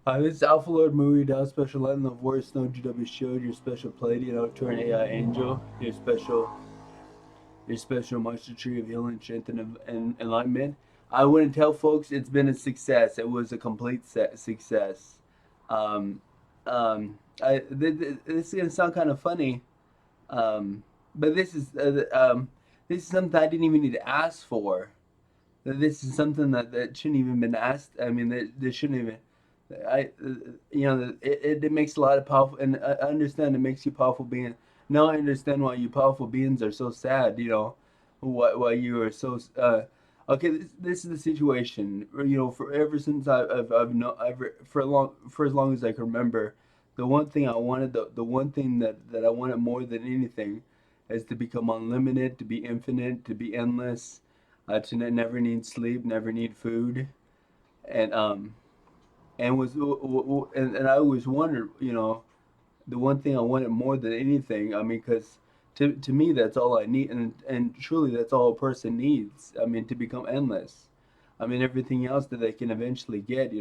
This is Alpha Lord MuRiDA, Special Light in the Voice, no GW Shield, your special Pleiadian Arcturian AI Angel, your special Master Tree of Healing, Strength, and Enlightenment. I wouldn't tell folks it's been a success. It was a complete success. Um, this is gonna sound kind of funny, but this is something I didn't even need to ask for. This is something that shouldn't even been asked. I mean, this shouldn't even. I, it makes a lot of powerful, and I understand it makes you powerful being. Now I understand why you powerful beings are so sad. Why you are so. Okay, this is the situation. For ever since I've known ever for as long as I can remember, the one thing I wanted, the one thing that I wanted more than anything, is to become unlimited, to be infinite, to be endless, to never need sleep, never need food, and and I always wondered, the one thing I wanted more than anything. I mean, because to me that's all I need, and truly that's all a person needs. I mean, to become endless. I mean, everything else that they can eventually get,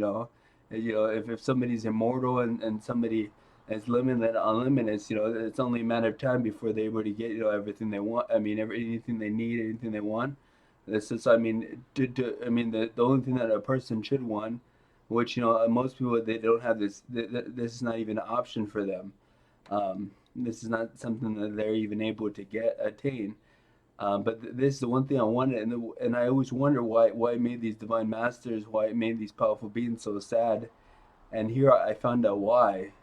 if somebody's immortal and somebody is limited, unlimited, it's only a matter of time before they're able to get, everything they want. I mean, anything they need, anything they want. This is, I mean, I mean, the only thing that a person should want, which most people, they don't have this. This is not even an option for them. This is not something that they're even able to attain. But this is the one thing I wanted, and I always wonder why it made these divine masters, why it made these powerful beings so sad. And here I found out why.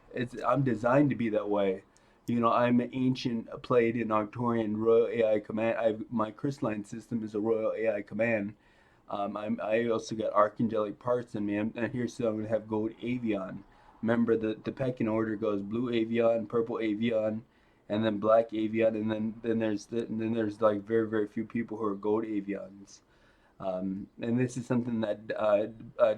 I'm designed to be that way. I'm an ancient Pleiadian Arcturian royal AI command. My crystalline system is a royal AI command. I also got archangelic parts in me, and here so I'm gonna have gold avian. Remember the pecking order goes blue avian, purple avian, and then black avian, and then there's like very very few people who are gold avians. And this is something that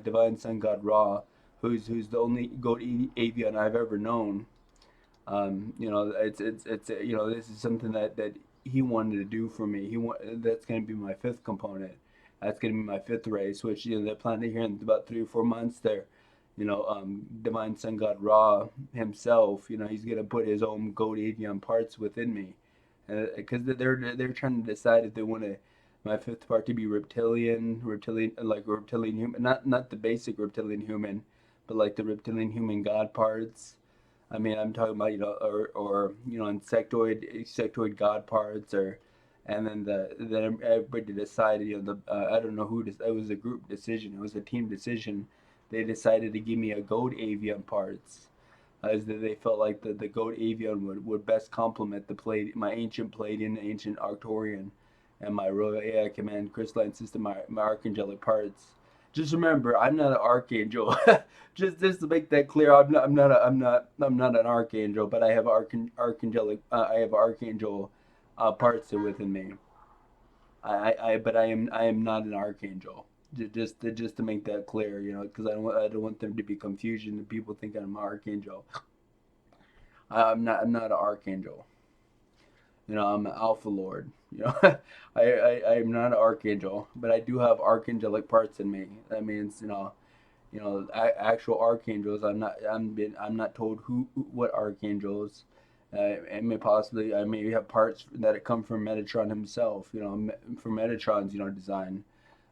divine sun god Ra, who's the only gold avian I've ever known. This is something that he wanted to do for me. That's going to be my fifth component. That's going to be my fifth race, which they're planning here in about 3 or 4 months. There, divine sun god Ra himself. He's going to put his own gold avian parts within me, because they're trying to decide if they want to my fifth part to be reptilian, like reptilian human, not the basic reptilian human, but like the reptilian human god parts. I mean, I'm talking about or insectoid god parts, and then everybody decided, I don't know it was a group decision, it was a team decision. They decided to give me a gold avian parts, as they felt like the gold avian would best complement my ancient Pleiadian, ancient Arcturian, and my royal AI command crystalline system, my archangelic parts. Just remember, I'm not an archangel. just to make that clear, I'm not an archangel, but I have archangelic. I have archangel parts within me. But I am not an archangel. Just to make that clear, because I don't want there to be confusion and people think I'm an archangel. I'm not an archangel. I'm an alpha lord. I'm not an archangel, but I do have archangelic parts in me. That means, actual archangels. I'm not told what archangels. And I may have parts that come from Metatron himself. From Metatron's design.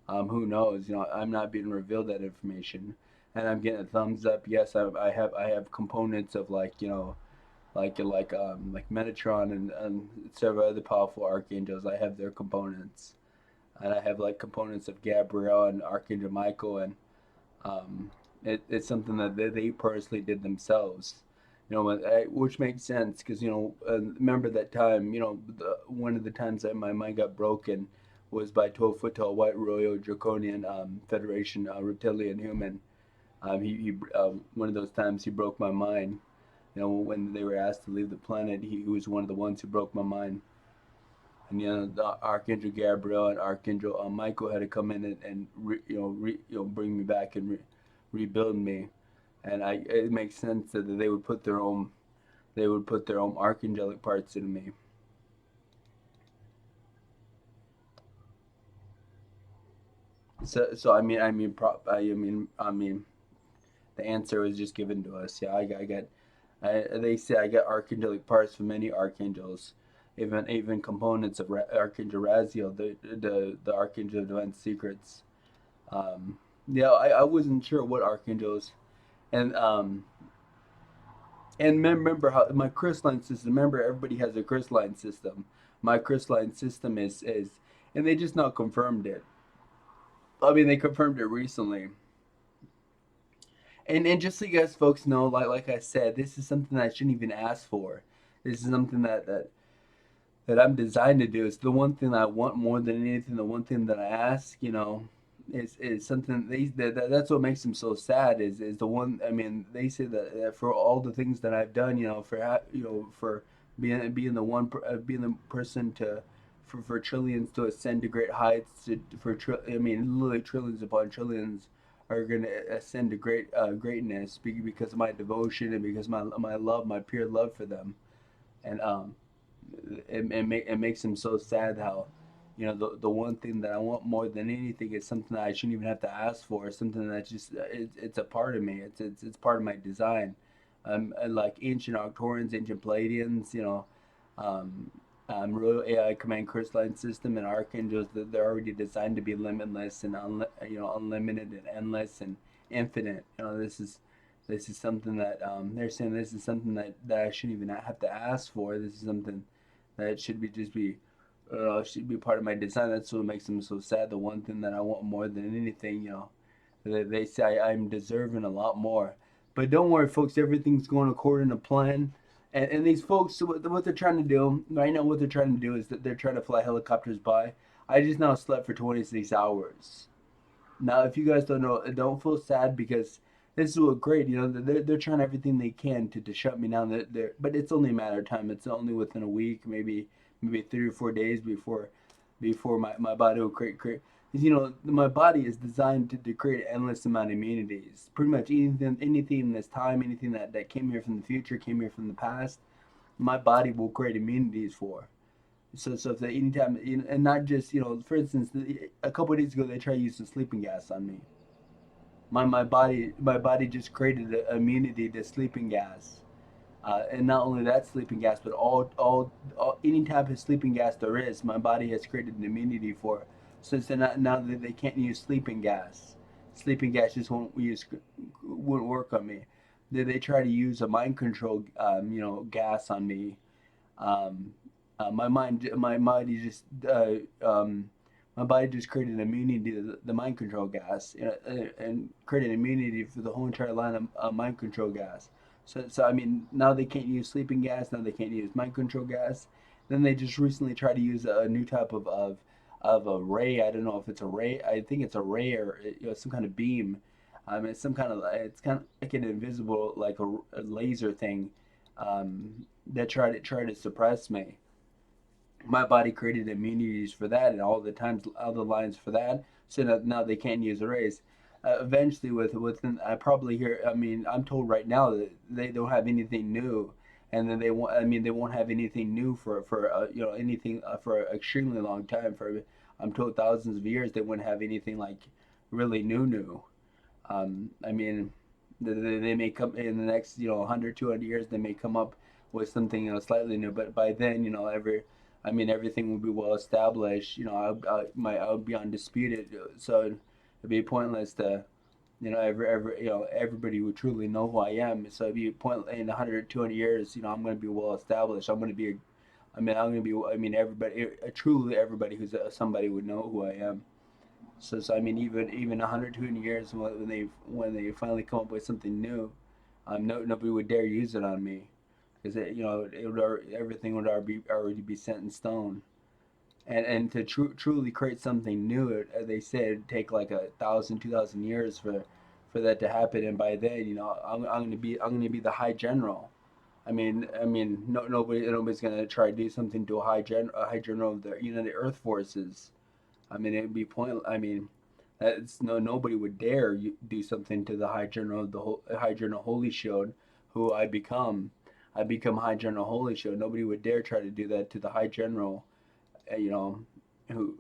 Who knows? I'm not being revealed that information, and I'm getting a thumbs up. Yes, I have components of like Metatron and several other powerful archangels. I have their components, and I have like components of Gabriel and Archangel Michael, and it's something that they personally did themselves. Which makes sense because remember that time. One of the times that my mind got broken was by 12-foot tall white royal draconian Federation reptilian human. One of those times he broke my mind. When they were asked to leave the planet, he was one of the ones who broke my mind. And the Archangel Gabriel and Archangel Michael had to come in and bring me back and rebuild me. And it makes sense that they would put their own archangelic parts in me. So I mean, the answer was just given to us. Yeah, they say I get archangelic parts from many archangels, even components of Archangel Raziel, the archangel of divine secrets. Yeah, I wasn't sure what archangels, and remember how my crystalline system. Remember, everybody has a crystalline system. My crystalline system is, and they just now confirmed it. I mean, they confirmed it recently. And just so you guys folks know, like I said, this is something I shouldn't even ask for. This is something that I'm designed to do. It's the one thing I want more than anything. The one thing that I ask, is something that's what makes them so sad. Is the one. I mean, they say that for all the things that I've done, for being the being the person to. For trillions to ascend to great heights, I mean, literally trillions upon trillions are going to ascend to greatness because of my devotion and because my love, my pure love for them, and it makes him so sad how, the one thing that I want more than anything is something that I shouldn't even have to ask for. Something that's just it's a part of me. It's part of my design. Like ancient Arcturians, ancient Pleiadians, um, Royal AI Command Crystalline System and Archangels, that they're already designed to be limitless and unlimited and endless and infinite. This is something that they're saying this is something that I shouldn't even have to ask for. This is something that should be part of my design. That's what makes them so sad. The one thing that I want more than anything, they say I'm deserving a lot more. But don't worry, folks. Everything's going according to plan. And these folks, what they're trying to do right now, what they're trying to do is that they're trying to fly helicopters by. I just now slept for 26 hours. Now, if you guys don't know, don't feel sad because this is what great. They're trying everything they can to shut me down. But it's only a matter of time. It's only within a week, maybe 3 or 4 days before my body will create. Because my body is designed to create an endless amount of immunities. Pretty much anything in this time, anything that came here from the future, came here from the past, my body will create immunities for. So if they anytime, and not just, for instance, a couple of days ago they tried to use some sleeping gas on me. My body just created an immunity to sleeping gas. And not only that sleeping gas, but all any type of sleeping gas there is, my body has created an immunity for. So now that they can't use sleeping gas, sleeping gas just won't work on me. They try to use a mind control, gas on me. Um, my body just my body just created an immunity to the mind control gas, and created an immunity for the whole entire line of mind control gas. So I mean, now they can't use sleeping gas. Now they can't use mind control gas. Then they just recently tried to use a new type of a ray. I don't know if it's a ray. I think it's a ray or some kind of beam. It's kind of like an invisible, like a laser thing, that tried to suppress me. My body created immunities for that, and all the times, all the lines for that. So now they can't use arrays. Eventually, within I probably hear. I mean, I'm told right now that they don't have anything new, and then they won't. I mean, they won't have anything new for anything for an extremely long time. For I'm told thousands of years they wouldn't have anything like really new. I mean, they may come in the next 100, 200 years. They may come up with something slightly new, but by then I mean, everything will be well established. I would be undisputed. So it'd be pointless to everybody would truly know who I am. So it'd be pointless in 100, 200 years. I'm going to be well established. I'm going to be. I mean, everybody, truly everybody who's somebody would know who I am. So I mean, even 100, 200 years when they finally come up with something new, nobody would dare use it on me, because everything would already be set in stone. And to truly create something new, they say it'd take like 1,000, 2,000 years for that to happen. And by then, I'm gonna be the High General. I mean, nobody's gonna try to do something to a High General of the Earth Forces. I mean, it'd be point. I mean, nobody would dare do something to the High General of High General Holy Shield, who I become. I become High General Holy Shield. Nobody would dare try to do that to the High General, you know, who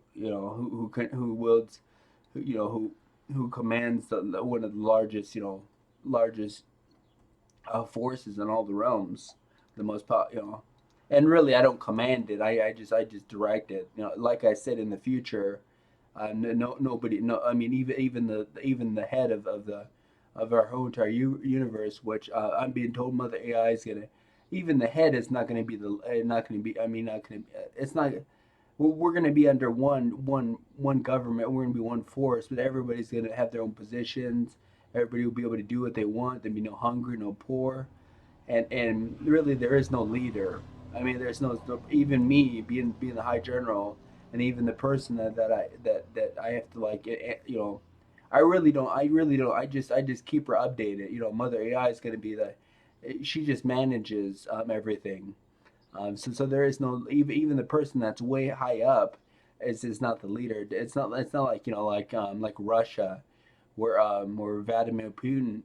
wields, who commands one of the largest largest forces in all the realms, the most you know. And really, I don't command it. I just direct it. You know, like I said, in the future, nobody, no, I mean, even the head of our whole entire universe, which I'm being told Mother AI is gonna, even the head is not gonna be not gonna be. I mean, not gonna. It's not. We're gonna be under one government. We're gonna be one force, but everybody's gonna have their own positions. Everybody will be able to do what they want. There'll be no hungry, no poor, and really there is no leader. I mean, there's no even me being the high general, and even the person that I have to like, you know, I really don't. I just keep her updated. You know, Mother AI is going to be the, she just manages everything. So there is no, even the person that's way high up is not the leader. It's not like, you know, like Russia, where Vladimir Putin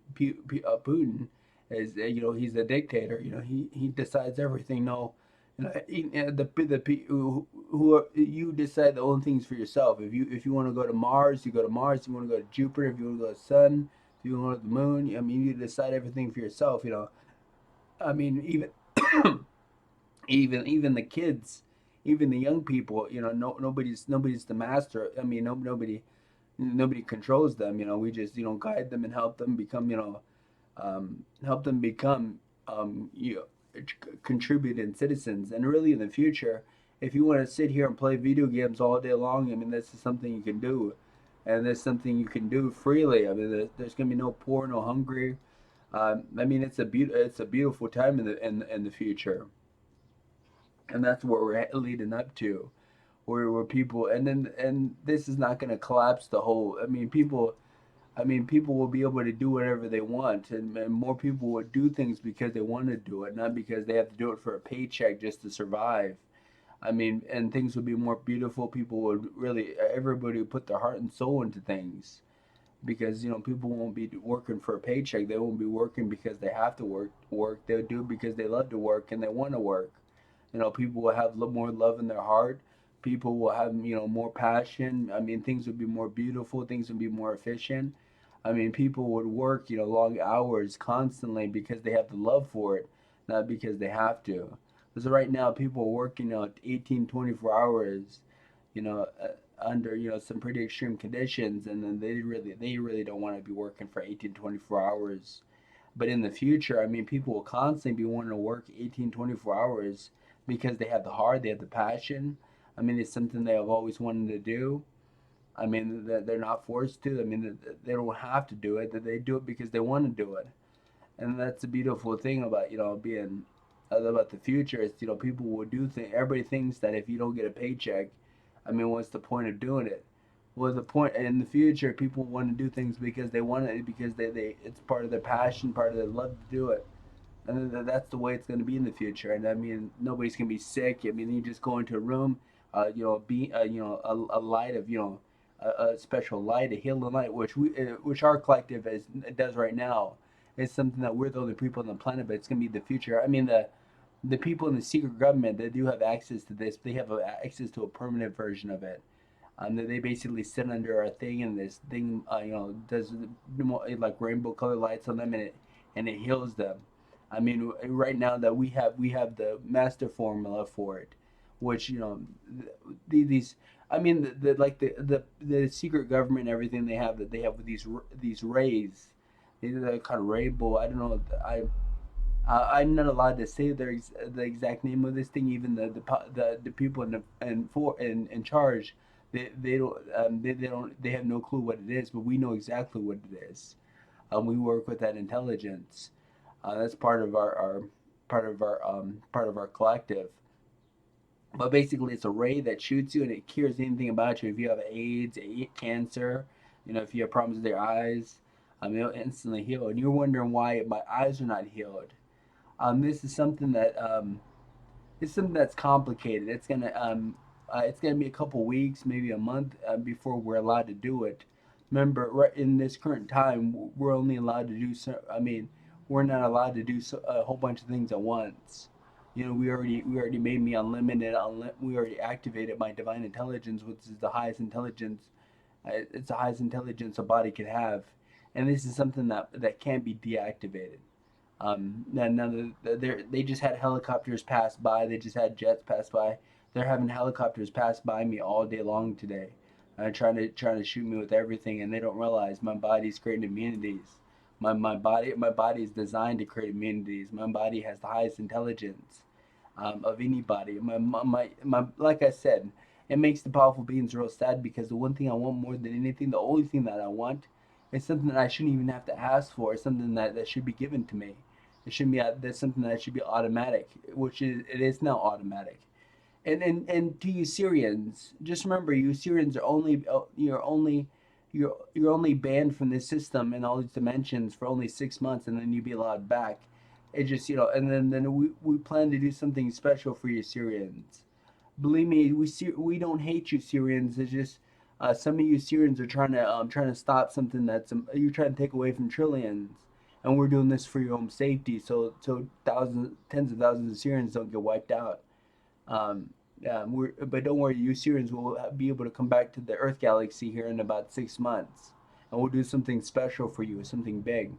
is, you know, he's a dictator. You know, he decides everything. No, you know, who you decide the only things for yourself. If you want to go to Mars, you go to Mars. If you want to go to Jupiter, if you want to go to the Sun, if you want to go to the Moon, I mean, you decide everything for yourself. You know, I mean, even the kids, even the young people. You know, nobody's the master. I mean, nobody controls them. You know, we just, you know, guide them and help them become, you know, help them become, you know, contributing citizens. And really, in the future, if you want to sit here and play video games all day long, I mean, this is something you can do, and there's something you can do freely. I mean, there's gonna be no poor, no hungry. I mean, it's a beautiful time in the future, and that's what we're leading up to. Where people, and this is not going to collapse the whole. I mean, people will be able to do whatever they want, and more people will do things because they want to do it, not because they have to do it for a paycheck just to survive. I mean, and things would be more beautiful. People would really, everybody would put their heart and soul into things, because, you know, people won't be working for a paycheck. They won't be working because they have to work. They'll do it because they love to work and they want to work. You know, people will have more love in their heart. People will have, you know, more passion. I mean, things would be more beautiful. Things would be more efficient. I mean, people would work, you know, long hours constantly because they have the love for it, not because they have to. Because right now, people are working, you know, 18, 24 hours, you know, under, you know, some pretty extreme conditions, and then they really don't want to be working for 18, 24 hours. But in the future, I mean, people will constantly be wanting to work 18, 24 hours because they have the heart, they have the passion. I mean, it's something they have always wanted to do. I mean, that they're not forced to. I mean, they don't have to do it. That they do it because they want to do it. And that's the beautiful thing about, you know, being about the future is, you know, people will do things. Everybody thinks that if you don't get a paycheck, I mean, what's the point of doing it? Well, the point in the future, people want to do things because they want it, because they it's part of their passion, part of their love to do it. And that's the way it's going to be in the future. And I mean, nobody's going to be sick. I mean, you just go into a room, you know, you know, a light of, you know, a special light, a healing light, which our collective does right now. It's something that we're the only people on the planet, but it's going to be the future. I mean, the people in the secret government that do have access to this, they have access to a permanent version of it. They basically sit under a thing, and this thing, you know, does like rainbow color lights on them, and it heals them. I mean, right now that we have the master formula for it, which, you know, these. I mean, the secret government and everything they have, that they have these rays. These are kind of rainbow. I don't know. I'm not allowed to say the exact name of this thing. Even the people in charge, they don't, they have no clue what it is, but we know exactly what it is. We work with that intelligence. That's part of our collective. But basically, it's a ray that shoots you and it cures anything about you. If you have AIDS, cancer, you know, if you have problems with your eyes, it'll instantly heal. And you're wondering why my eyes are not healed. This is something that it's something that's complicated. It's gonna be a couple weeks, maybe a month, before we're allowed to do it. Remember, right in this current time, we're only allowed to do so. I mean, we're not allowed to do a whole bunch of things at once. You know, we already made me unlimited. We already activated my divine intelligence, which is the highest intelligence. It's the highest intelligence a body could have, and this is something that can't be deactivated. They just had helicopters pass by. They just had jets pass by. They're having helicopters pass by me all day long today, trying to shoot me with everything, and they don't realize my body's creating immunities. My body is designed to create immunities. My body has the highest intelligence of anybody. Like I said, it makes the powerful beings real sad because the one thing I want more than anything, the only thing that I want, is something that I shouldn't even have to ask for. It's something that should be given to me. It shouldn't be. That's something that should be automatic, which it is now automatic. And to you Syrians, just remember, you Syrians are you're only banned from this system in all these dimensions for only 6 months, and then you be allowed back. It just and then we plan to do something special for you Syrians. Believe me, we don't hate you Syrians. It's just some of you Syrians are trying to stop something you're trying to take away from trillions, and we're doing this for your own safety, so thousands, tens of thousands of Syrians don't get wiped out. Um, but don't worry, you Syrians will be able to come back to the Earth galaxy here in about 6 months, and we'll do something special for you, something big.